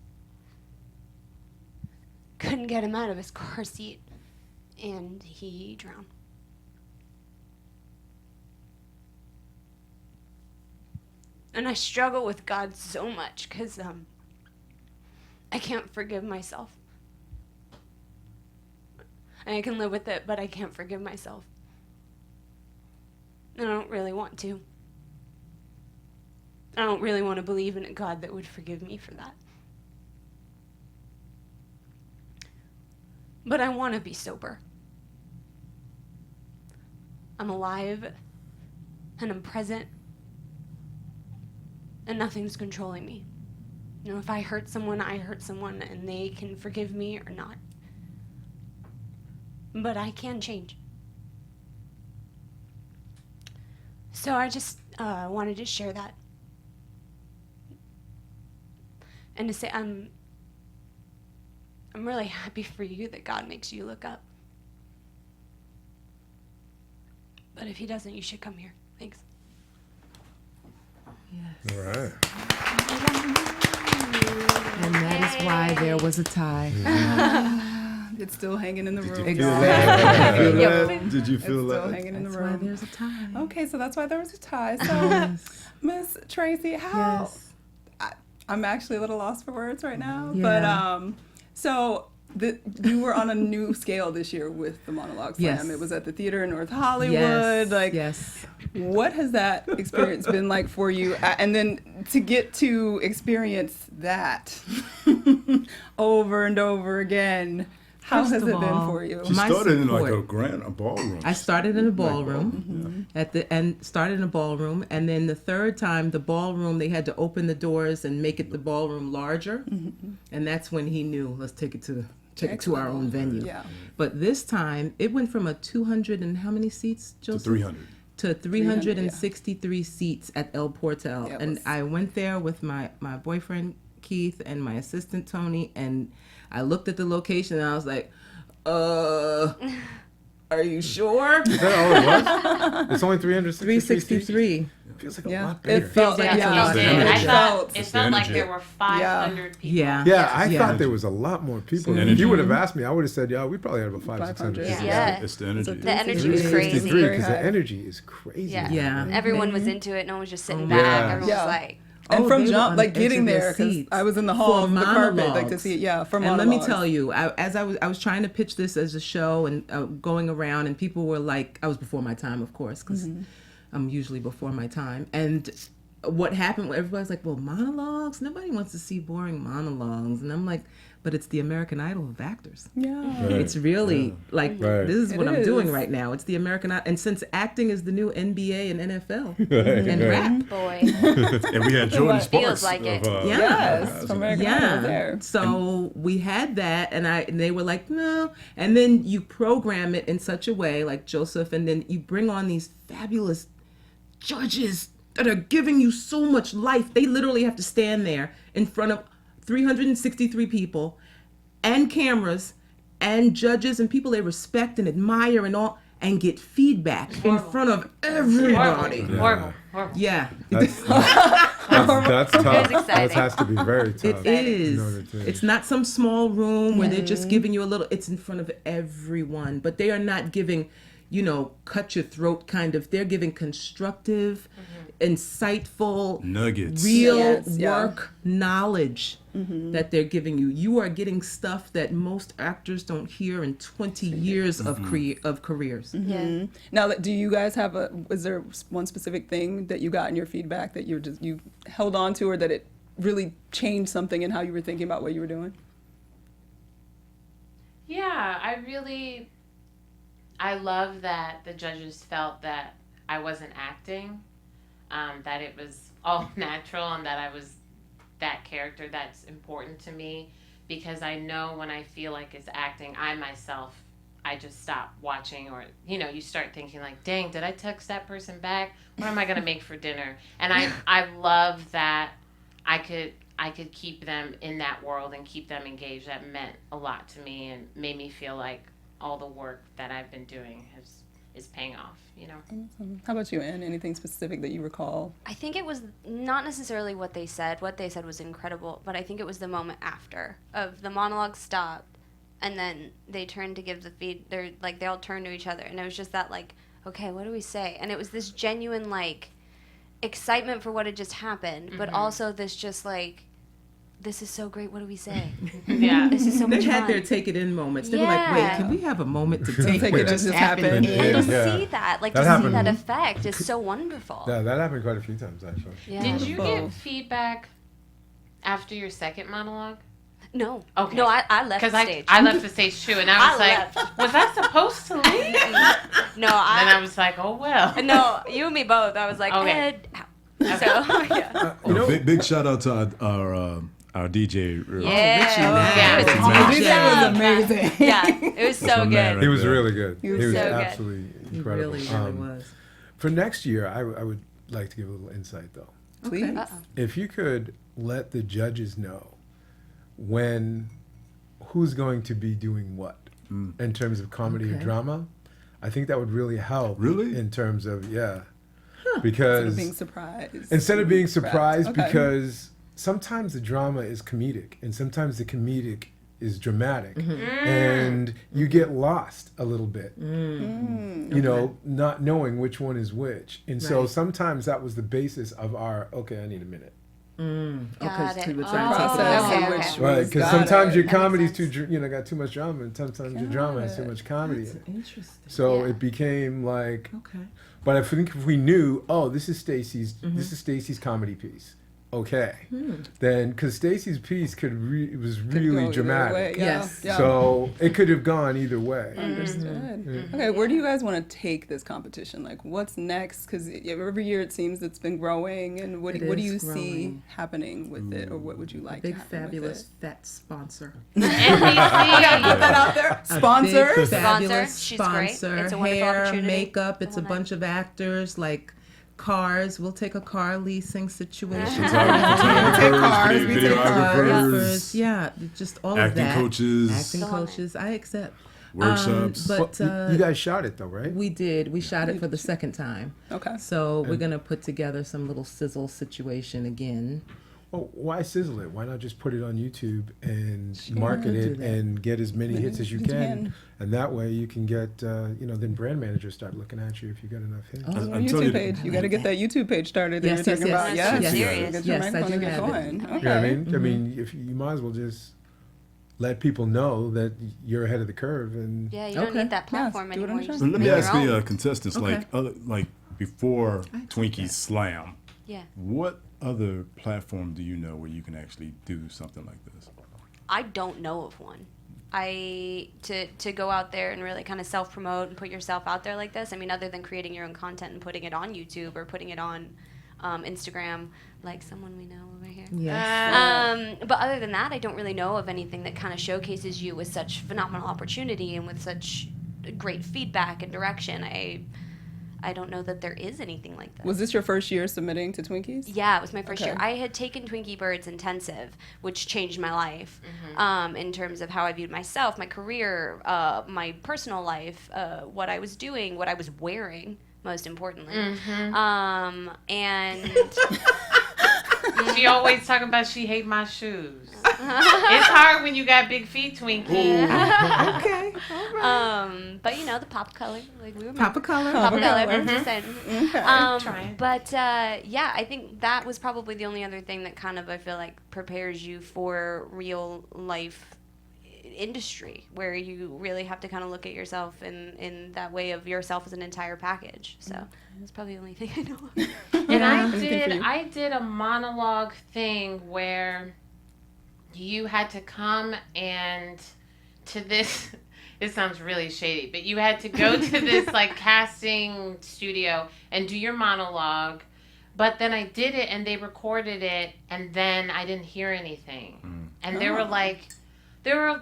S7: get him out of his car seat, and he drowned. And I struggle with God so much because I can't forgive myself. And I can live with it, but I can't forgive myself. And I don't really want to. I don't really want to believe in a God that would forgive me for that. But I want to be sober. I'm alive, and I'm present, and nothing's controlling me. You know, if I hurt someone, I hurt someone, and they can forgive me or not. But I can change. So I just wanted to share that. And to say I'm really happy for you that God makes you look up. But if he doesn't, you should come here. Thanks.
S5: All right.
S3: And that is why there was a tie.
S1: It's still hanging in the room.
S4: Did you feel that? Did you
S1: It's
S4: feel
S1: still
S4: that?
S1: hanging in the
S3: That's why
S1: room.
S3: there's a tie.
S1: Okay, so that's why there was a tie. So, Miss Tracy, how?
S3: Yes.
S1: I'm actually a little lost for words right now.
S3: Yeah.
S1: But so you were on a new scale this year with the Monologue Slam.
S3: Yes.
S1: It was at the theater in North Hollywood.
S3: Yes.
S1: Like,
S3: yes.
S1: what has that experience been like for you? And then to get to experience that over and over again, how
S3: First
S1: has
S3: of
S1: it been
S3: all,
S1: for you?
S4: She
S3: My
S4: started in like
S3: support.
S4: a ballroom.
S3: I started in a ballroom started in a ballroom, and then the third time the ballroom, they had to open the doors and make it the ballroom larger, and that's when he knew, let's take it to our own venue.
S1: Yeah.
S3: But this time it went from a 200 and how many seats, Joseph?
S4: To 300.
S3: To 363 seats at El Portal,
S1: Yeah, it
S3: and
S1: was-
S3: I went there with my boyfriend Keith and my assistant Tony, and I looked at the location and I was like, are you sure?
S5: Is that all it was? It's only 363 seats?
S3: 363.
S5: Feels like a
S1: Yeah.
S5: lot bigger.
S1: It felt like,
S3: like
S1: yeah.
S3: a lot.
S6: It
S3: Yeah.
S6: did. I
S1: It
S6: thought
S1: felt-
S6: it
S4: It's
S6: felt
S4: the
S6: like
S4: energy.
S6: there were 500 people.
S3: Yeah.
S5: Yeah, I
S1: Yeah.
S5: thought there was a lot more people.
S4: the
S5: If
S4: energy.
S5: you would have asked me, I would have said, yeah, we probably had about 500-600
S1: 500.
S5: people.
S7: Yeah.
S4: It's the energy.
S7: The energy was
S5: 363,
S7: crazy.
S1: Very
S5: because the
S1: high.
S5: energy is crazy.
S7: Yeah.
S3: Yeah.
S7: Everyone was into it. No one was just sitting
S3: Oh,
S7: back.
S5: yeah.
S7: Everyone
S1: Yeah.
S7: was like,
S1: And
S3: Oh,
S1: from
S3: they were
S1: jump,
S3: on
S1: like
S3: the edge
S1: getting
S3: of their
S1: there, because
S3: seats.
S1: I was in the hall,
S3: For
S1: the carpet, like to
S3: monologues.
S1: see it. Yeah, for
S3: And
S1: monologues.
S3: let me tell you, as I was trying to pitch this as a show and going around, and people were like, I was before my time, of course, because I'm usually before my time. And what happened? Everybody's like, well, monologues. Nobody wants to see boring monologues. And I'm like, but it's the American Idol of actors.
S1: Yeah.
S5: Right.
S3: It's really like
S5: Right.
S3: this is what
S1: It
S3: I'm doing
S1: is.
S3: right now. It's the American Idol, and since acting is the new NBA and NFL
S5: Right,
S3: and
S5: right.
S3: rap.
S7: boy.
S4: And we had Jordan
S1: It
S4: Sparks.
S7: feels like it.
S3: Yeah.
S1: Yes, from American Idol there.
S3: So we had that, and they were like, no. And then you program it in such a way, like Joseph, and then you bring on these fabulous judges that are giving you so much life. They literally have to stand there in front of 363 people and cameras and judges and people they respect and admire and all, and get feedback in front of everybody.
S6: Horrible.
S3: Yeah.
S5: That's tough. That
S7: exciting.
S5: has to be very tough.
S3: It is.
S5: in order to-
S3: It's not some small room where they're just giving you a little. It's in front of everyone, but they are not giving, cut your throat kind of. They're giving constructive, insightful,
S4: Nuggets.
S3: real
S1: Yes, yeah.
S3: work knowledge that they're giving you. You are getting stuff that most actors don't hear in 20 years of careers.
S7: Yeah.
S1: Now, do you guys have is there one specific thing that you got in your feedback that you held on to, or that it really changed something in how you were thinking about what you were doing?
S6: Yeah, I love that the judges felt that I wasn't acting, that it was all natural, and that I was that character that's important to me, because I know when I feel like it's acting, I just stop watching, or, you start thinking like, dang, did I text that person back? What am I going to make for dinner? And I love that I could keep them in that world and keep them engaged. That meant a lot to me and made me feel like all the work that I've been doing is paying off,
S1: How about you, Anne? Anything specific that you recall?
S7: I think it was not necessarily what they said. What they said was incredible, but I think it was the moment after of the monologue stopped, and then they turned to give the feed. They're like, they all turned to each other, and it was just that, like, okay, what do we say? And it was this genuine, like, excitement for what had just happened, but also this just like, this is so great. What do we say?
S6: Yeah.
S7: This is so
S3: They
S7: much
S3: had
S7: fun.
S3: their take it in moments. They were like, wait,
S7: Yeah.
S3: can we have a moment to take
S1: Take
S3: what
S1: it
S3: just
S1: just
S3: happened?
S1: happened.
S7: And to
S5: Yeah.
S7: see that, like,
S5: That
S7: to see
S5: happened.
S7: that effect is so wonderful.
S5: Yeah, that happened quite a few times, actually.
S7: Yeah.
S6: Did you
S1: Wonderful.
S6: get feedback after your second monologue?
S7: No.
S6: Okay.
S7: No, I left
S6: Because
S7: the stage.
S6: I left the stage too, and I was
S7: I
S6: like,
S7: left.
S6: was I supposed to leave?
S7: No,
S6: Then I was like, oh well.
S7: No, you and me both. I was like,
S6: Okay.
S7: Ed, out. So, yeah.
S5: You know,
S4: Big shout out to our DJ.
S7: Yeah.
S3: Richie,
S6: Yeah.
S7: It was
S3: Oh,
S7: awesome.
S1: DJ was amazing.
S7: Yeah, it was so
S4: Some man
S7: good.
S4: right
S5: he was
S4: there.
S5: really good.
S1: He was
S5: so
S7: so good.
S5: absolutely
S3: He
S5: incredible.
S3: really, really was.
S5: For next year, I would like to give a little insight, though.
S1: Please.
S7: Uh-oh.
S5: If you could let the judges know who's going to be doing what in terms of comedy or
S3: Okay.
S5: drama, I think that would really help.
S4: Really?
S5: In terms of, yeah. because
S1: instead of being surprised. Okay.
S5: Because sometimes the drama is comedic and sometimes the comedic is dramatic, and you get lost a little bit, you know, not knowing which one is which. And so sometimes that was the basis of our, okay, I need a minute.
S7: Got it.
S5: Right, because sometimes your comedy's too, you know, got too much drama, and sometimes your drama has too much comedy.
S3: That's interesting.
S5: So it became like, but I think if we knew, oh, this is Stacy's comedy piece. Okay, then because Stacy's piece it was really dramatic.
S3: Yes.
S5: So it could have gone either way.
S1: Understood. Okay, where do you guys want to take this competition? Like, what's next? Because every year it seems it's been growing. And what do you see happening with it, or what would you like?
S3: Big
S1: to happen
S3: fabulous
S1: with it?
S3: fat sponsor.
S1: I gotta put that out there. Sponsor.
S3: Big fabulous
S7: She's great.
S3: sponsor.
S7: It's a wonderful
S3: Hair,
S7: opportunity.
S3: makeup. It's a bunch of actors like. Cars, we'll take a car leasing situation.
S4: Videographers,
S3: yeah, just all
S4: acting
S3: of that.
S4: coaches,
S3: acting coaches. I accept
S4: workshops.
S3: But
S5: You guys shot it though, right?
S3: we did. We shot it for the second time.
S1: Okay.
S3: So we're gonna put together some little sizzle situation again.
S5: Well, why sizzle it? Why not just put it on YouTube and market it and get as many hits as you can? And that way you can get, you know, then brand managers start looking at you if you got enough hits.
S1: YouTube page. You got to get that YouTube page started that you're talking about.
S7: Yes.
S1: Get your
S3: Yes, I
S1: microphone
S3: do
S1: and get
S3: have it.
S1: going. Okay.
S5: You know what I mean? I mean, if you might as well just let people know that you're ahead of the curve. And
S7: Yeah, you don't need that platform
S1: do it on
S7: anymore.
S1: the
S7: You
S1: show.
S7: just
S4: Let me
S7: make
S4: ask
S7: your
S4: the
S7: own.
S4: contestants, like before Twinkie Slam,
S7: Yeah.
S4: what other platform do you know where you can actually do something like this?
S7: I don't know of one. To go out there and really kind of self-promote and put yourself out there like this, I mean, other than creating your own content and putting it on YouTube or putting it on Instagram, like someone we know over here.
S3: Yes.
S7: But other than that, I don't really know of anything that kind of showcases you with such phenomenal opportunity and with such great feedback and direction. I don't know that there is anything like that.
S1: Was this your first year submitting to Twinkies?
S7: Yeah, it was my first
S1: Okay.
S7: year. I had taken Twinkie Bird's intensive, which changed my life in terms of how I viewed myself, my career, my personal life, what I was doing, what I was wearing, most importantly. And
S6: She always talking about she hate my shoes. It's hard when you got big feet, Twinkie.
S3: Okay.
S7: but you know, the pop color, like we were
S3: Pop a color.
S7: Pop color. I'm just saying.
S1: Okay.
S7: But yeah, I think that was probably the only other thing that kind of I feel like prepares you for real life industry, where you really have to kind of look at yourself in that way of yourself as an entire package. So that's probably the only thing I know of.
S6: And I did a monologue thing where you had to come and to this. It sounds really shady, but you had to go to this like casting studio and do your monologue. But then I did it and they recorded it, and then I didn't hear anything. And there were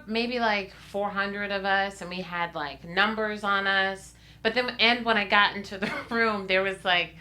S6: maybe like 400 of us, and we had like numbers on us. But then, and when I got into the room, there was like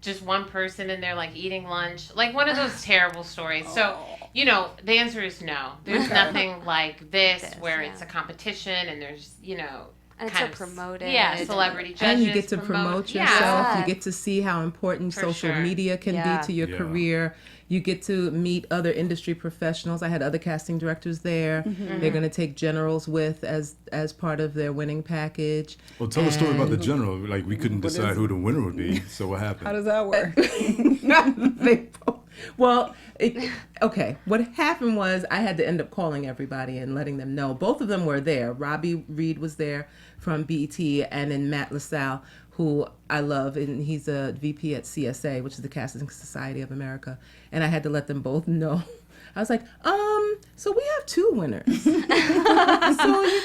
S6: just one person in there like eating lunch, like one of those terrible stories. So, you know, the answer is no. There's nothing like this where it's a competition and there's, you know,
S7: And it's so promoted.
S6: Yeah, celebrity judges.
S3: And you get to promote yourself.
S7: Yeah.
S3: You get to see how important
S6: For
S3: social
S6: sure.
S3: media can
S7: Yeah.
S3: be to your career. You get to meet other industry professionals. I had other casting directors there. They're going to take generals with as part of their winning package.
S4: Well, tell a story about the general. Like, we couldn't decide who the winner would be. So what happened?
S1: How does that work?
S3: Okay. What happened was I had to end up calling everybody and letting them know. Both of them were there. Robbie Reed was there from BET, and then Matt LaSalle, who I love, and he's a VP at CSA, which is the Casting Society of America. And I had to let them both know. I was like, so we have two winners. So you're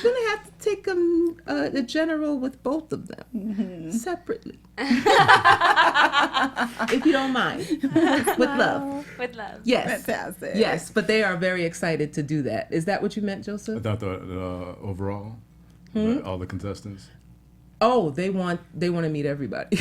S3: gonna have to take a general with both of them separately, if you don't mind, with love.
S7: With love.
S3: Yes,
S1: Fantastic.
S3: yes, but they are very excited to do that. Is that what you meant,
S4: I
S3: Joseph?
S4: thought the overall, all the contestants.
S3: Oh, they want to meet everybody.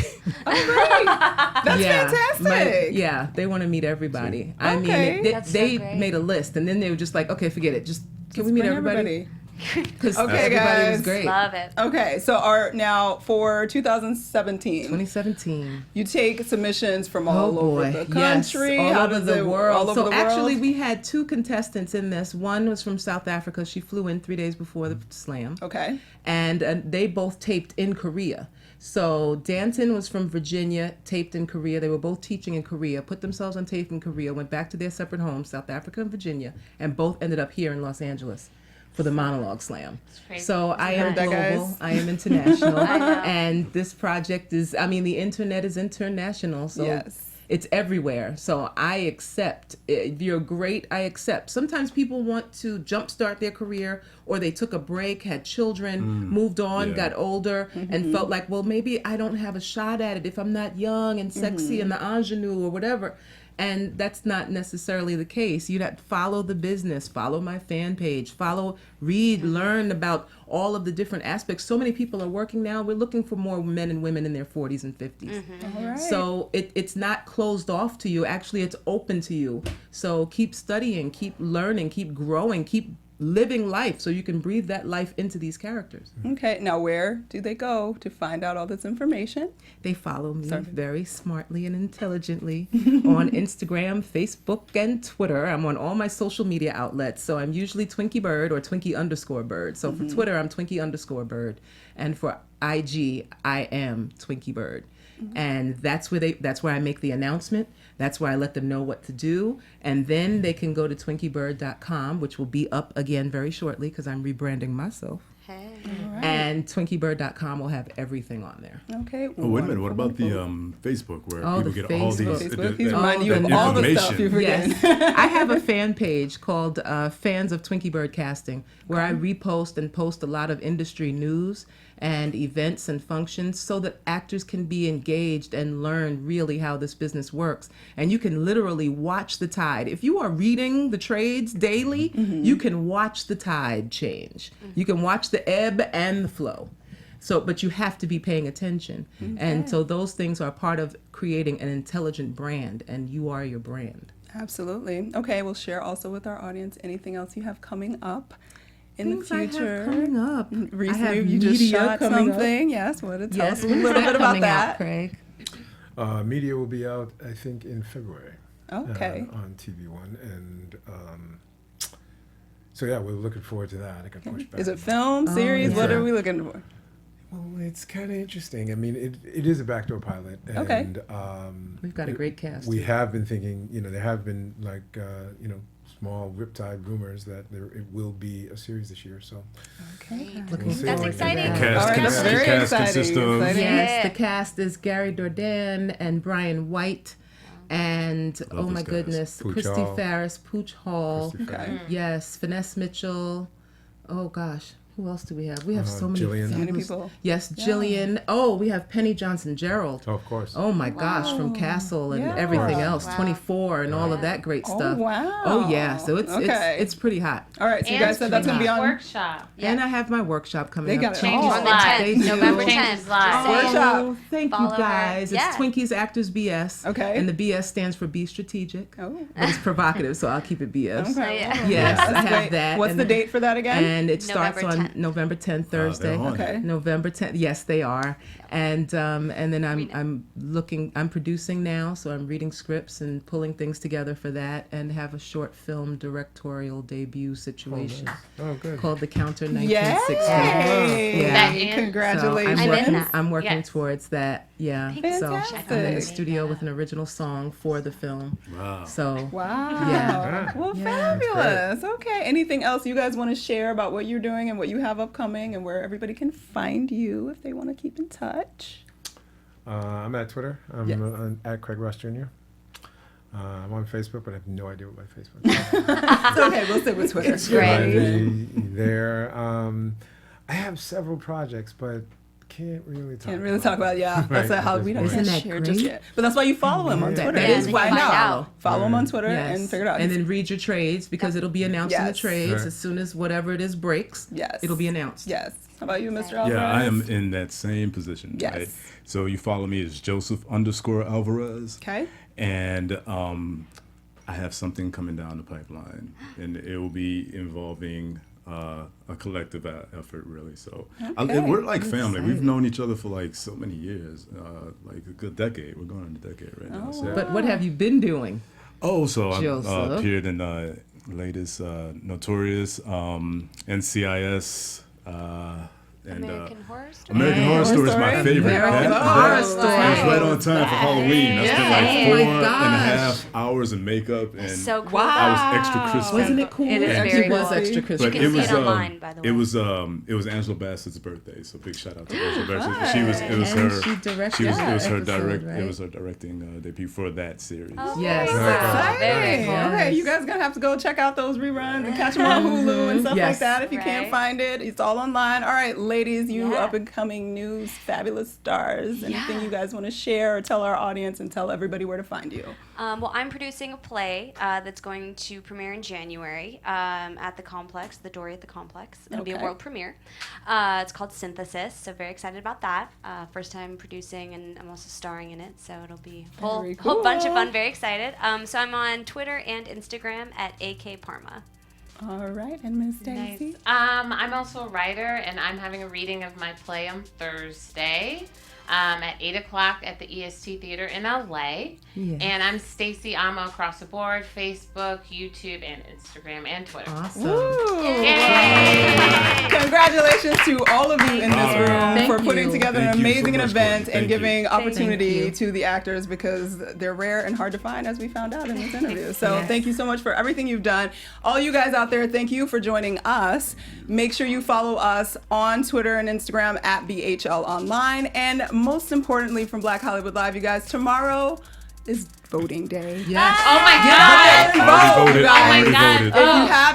S1: That's fantastic.
S3: They want to meet everybody. I
S1: Okay.
S3: mean,
S7: That's so
S3: they
S7: great.
S3: made a list, and then they were just like, okay, forget it. Can we meet
S1: bring
S3: everybody? Because
S1: Okay,
S3: everybody
S1: guys.
S3: was great.
S7: Love it.
S1: Okay, so now for 2017,
S3: 2017.
S1: you take submissions from all over the country.
S3: Yes, all
S1: How
S3: over
S1: does
S3: the
S1: it
S3: world.
S1: all over
S3: So
S1: the
S3: actually,
S1: world?
S3: we had 2 contestants in this. One was from South Africa. She flew in 3 days before the slam.
S1: Okay.
S3: And they both taped in Korea. So Danton was from Virginia, taped in Korea. They were both teaching in Korea, put themselves on tape in Korea, went back to their separate homes, South Africa and Virginia, and both ended up here in Los Angeles for the monologue slam.
S7: crazy.
S3: So I am
S1: that,
S3: global,
S1: guys?
S3: I am international,
S7: I know.
S3: and this project is, I mean, the internet is international, so
S1: Yes.
S3: it's everywhere. So I accept. If you're great, I accept. Sometimes people want to jumpstart their career, or they took a break, had children, moved on,
S4: Yeah.
S3: got older, and felt like, well, maybe I don't have a shot at it if I'm not young and sexy and the ingenue or whatever. And that's not necessarily the case. You have to follow the business, follow my fan page, read, learn about all of the different aspects. So many people are working now. We're looking for more men and women in their 40s and 50s.
S1: All right.
S3: So it's not closed off to you. Actually, it's open to you. So keep studying, keep learning, keep growing, keep living life so you can breathe that life into these characters.
S1: Okay, now where do they go to find out all this information?
S3: They follow me very smartly and intelligently on Instagram, Facebook, and Twitter. I'm on all my social media outlets. So I'm usually Twinkie Bird or Twinkie _Bird. So for Twitter, I'm Twinkie _Bird. And for IG, I am Twinkie Bird. And that's where I make the announcement. That's where I let them know what to do. And then they can go to twinkiebird.com, which will be up again very shortly because I'm rebranding myself.
S7: Hey.
S3: And twinkiebird.com will have everything on there.
S1: Okay.
S4: Oh, wait a minute. What about the Facebook where
S3: Oh,
S4: people
S3: the
S4: get all these
S1: Facebook. He's reminding you
S3: the
S1: of all the stuff you forget.
S3: Yes. I have a fan page called Fans of Twinkie Bird Casting, where I repost and post a lot of industry news and events and functions so that actors can be engaged and learn really how this business works. And you can literally watch the tide. If you are reading the trades daily, you can watch the tide change. You can watch the ebb and the flow. So, but you have to be paying attention. And so those things are part of creating an intelligent brand, and you are your brand.
S1: Absolutely. Okay, we'll share also with our audience anything else you have coming up in the
S3: Things
S1: future.
S3: I have coming up.
S1: Recently,
S3: I have
S1: you just
S3: media
S1: shot
S3: coming
S1: something. Yes, what? Tell
S3: Yes,
S1: us a
S3: when's
S1: little
S3: that
S1: bit about
S3: coming
S1: that.
S3: out, Craig?
S5: Media will be out, I think, in February.
S1: Okay.
S5: On TV1, and so yeah, we're looking forward to that. I got pushed back.
S1: Is it film, series? What
S3: yeah.
S1: are we looking for?
S5: Well, it's kind of interesting. I mean, it is a backdoor pilot, and
S1: Okay.
S3: We've got a great cast.
S5: We have been thinking, there have been small riptide rumors that it will be a series this year. So
S1: Okay.
S3: Looking
S5: see.
S7: That's
S5: Like,
S7: exciting.
S4: Cast,
S1: All right, that's
S4: the
S1: very
S4: cast
S1: exciting.
S4: consists of
S1: Exciting.
S3: Yes,
S7: Yeah.
S3: the cast is Gary Dordan and Brian White and, oh
S4: those
S3: my
S4: guys.
S3: goodness,
S5: Pooch
S3: Christy
S5: Hall.
S3: Farris, Pooch Hall.
S5: Christy
S1: Okay.
S5: Farris.
S3: Yes, Finesse Mitchell. Oh gosh, who else do we have? We have so many.
S5: Jillian.
S1: So many
S3: fabulous-
S1: people.
S3: Yes, Jillian. Oh, we have Penny Johnson Gerald.
S5: Oh, of course.
S3: Oh my gosh, from Castle and
S1: Yeah.
S3: everything else,
S7: Wow.
S3: 24 and all of that great
S1: Oh,
S3: stuff.
S1: wow.
S3: Oh yeah, so
S1: Okay.
S3: it's pretty hot.
S1: All right, so you
S6: And
S1: guys said that's going to be on
S6: workshop.
S7: Yeah.
S3: And I have my workshop coming
S1: They
S3: up.
S1: got it
S7: Changes
S1: all.
S7: on the
S6: Live.
S7: 10th,
S3: They do.
S7: November
S6: Changes
S7: 10th.
S6: live.
S7: Just saying.
S1: Workshop.
S3: Thank
S7: Follow
S3: you
S7: her.
S3: guys.
S7: Yes.
S3: It's Twinkie's Actors BS.
S1: Okay.
S3: And the BS stands for Be Strategic.
S1: Oh.
S3: But it's provocative, so I'll keep it BS.
S1: Okay.
S7: Yeah.
S3: Yes,
S1: That's
S3: I have
S1: great.
S3: that.
S1: What's
S3: and
S1: the
S3: then-
S1: date for that again?
S3: And it starts
S7: November
S3: on
S7: 10th.
S3: November 10th, Thursday.
S4: they're on
S1: Okay.
S4: it.
S3: November 10th. Yes, they are. And then I'm producing now, so I'm reading scripts and pulling things together for that, and have a short film directorial debut situation
S5: Oh, good.
S3: called The Counter
S1: Yay!
S3: 1960. Yeah.
S6: That in?
S1: Congratulations.
S3: So
S7: I'm in that.
S3: I'm working
S6: Yes.
S3: towards that. Yeah. So I'm in the
S1: Fantastic.
S3: studio with an original song for the film.
S4: Wow.
S3: So
S1: Wow.
S3: Yeah.
S1: Well,
S3: Yeah.
S1: fabulous. Okay. Anything else you guys want to share about what you're doing and what you have upcoming and where everybody can find you if they want to keep in touch?
S5: I'm at Twitter. I'm
S1: Yes.
S5: at Craig Ross Jr. I'm on Facebook, but I have no idea what my Facebook is.
S1: It's okay. We'll stick with Twitter.
S7: It's great.
S5: There. I have several projects, but can't really talk.
S1: Can't really talk about That's
S5: Right,
S1: how we don't
S3: Isn't that
S1: share just
S3: great?
S1: yet. But that's why you follow him on
S5: Yeah.
S1: Twitter.
S3: That is
S7: you
S3: why
S7: can find
S3: now.
S7: out.
S1: Follow him on Twitter
S3: Yes.
S1: and figure it out.
S3: And then read your trades because it'll be announced in the
S1: Yes.
S3: trades
S5: Right.
S3: as soon as whatever it is breaks.
S1: Yes.
S3: It'll be announced.
S1: Yes. How about you, Mr. Alvarez?
S4: Yeah, I am in that same position.
S1: Yes.
S4: Right? So you follow me as Joseph _Alvarez.
S1: Okay.
S4: And I have something coming down the pipeline, and it will be involving a collective effort, really. So
S1: Okay.
S4: we're like family.
S3: Exciting.
S4: We've known each other for like so many years, like a good decade. We're going on a decade right now. So.
S3: But what have you been doing?
S4: Oh, so I
S3: Joseph.
S4: appeared in latest Notorious, NCIS, and
S7: American Horror Story.
S4: American Horror Story is my favorite.
S3: American
S4: That-
S3: Horror
S4: that-
S3: Story.
S4: It was right on time for Halloween. I spent like
S7: Yeah.
S4: 4.5 hours in makeup, and
S7: So cool.
S1: Wow.
S4: I was extra crispy.
S3: Wasn't it cool?
S7: It is
S3: It
S7: very
S3: actually was
S7: cool.
S3: extra crispy.
S4: But
S7: You can see it online, by the way.
S4: It was Angela Bassett's birthday, so big shout out to Angela Bassett. It was
S3: And
S4: her.
S3: she directed
S4: It was
S3: that
S4: her
S3: episode, right?
S4: It was her directing debut for that series.
S7: Oh,
S3: Yes.
S7: very cool. Very
S1: Exciting.
S7: cool.
S1: Okay, you guys gonna have to go check out those reruns and catch them on Hulu and stuff
S3: Yes.
S1: like that. If you can't
S7: Right.
S1: find it, it's all online. All right, ladies, you
S7: Yeah.
S1: up and coming news, fabulous stars. Anything
S7: Yeah.
S1: you guys want to share or tell our audience and tell everybody where to find you?
S7: Well, I'm producing a play that's going to premiere in January at the Complex, the Dory at the Complex. It'll be a
S1: Okay.
S7: world premiere. It's called Synthesis, so very excited about that. First time producing, and I'm also starring in it, so it'll be a
S1: Very
S7: whole bunch of
S1: cool.
S7: fun. Very excited. So I'm on Twitter and Instagram at AK Parma.
S1: All right, and Miss Stacy.
S6: I'm also a writer, and I'm having a reading of my play on Thursday at 8 o'clock at the EST Theater in LA.
S3: Yeah.
S6: And I'm Stacy Ama across the board, Facebook, YouTube, and Instagram, and Twitter.
S3: Awesome.
S1: Ooh.
S6: Yay!
S1: Congratulations to all of you in this room
S3: Thank
S1: for
S3: you.
S1: putting together
S4: Thank
S1: an
S4: you so
S1: amazing
S4: much,
S1: event
S4: Courtney.
S1: and
S4: Thank you.
S1: giving
S3: Thank
S1: opportunity
S3: you.
S1: to the actors because they're rare and hard to find, as we found out in this interview. So
S3: Yes.
S1: thank you so much for everything you've done. All you guys out there, thank you for joining us. Make sure you follow us on Twitter and Instagram at BHL Online. And most importantly, from Black Hollywood Live, you guys, tomorrow is voting day.
S3: Yes.
S6: Oh my
S1: Get
S6: God!
S1: out there and
S4: Already
S1: vote,
S4: voted.
S1: you guys.
S4: Already
S6: God.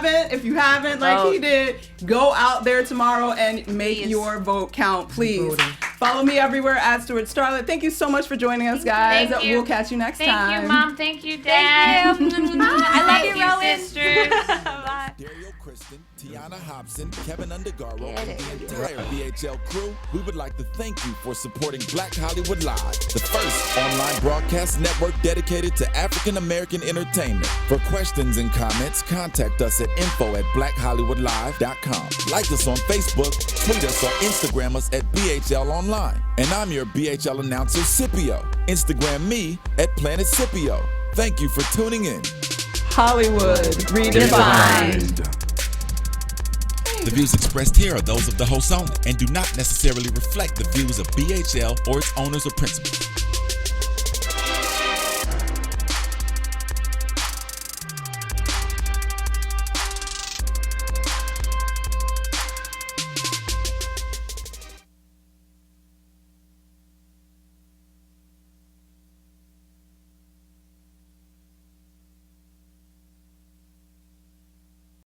S4: voted.
S1: If you haven't, like he
S7: Vote.
S1: did, go out there tomorrow and make
S7: Please.
S1: your vote count, please.
S3: Voting.
S1: Follow me everywhere at Stuart Starlet. Thank you so much for joining us, guys.
S6: Thank you.
S1: We'll catch you next
S6: Thank
S1: time.
S6: you, Mom. Thank you, Dad.
S7: Thank you. I love you, Rowan.
S6: sisters.
S7: Bye.
S2: Dario Kristen, Tionna Hobson, Keven Undergaro,
S7: Yeah,
S2: and
S7: it
S2: the
S7: is.
S2: entire BHL crew, we would like to thank you for supporting Black Hollywood Live, the first online broadcast network dedicated to African American entertainment. For questions and comments, contact us at info@blackhollywoodlive.com. Like us on Facebook, tweet us, or Instagram us at BHL Online. And I'm your BHL announcer, Scipio. Instagram me at Planet Scipio. Thank you for tuning in.
S1: Hollywood redefined.
S8: The views expressed here are those of the host only and do not necessarily reflect the views of BHL or its owners or principals.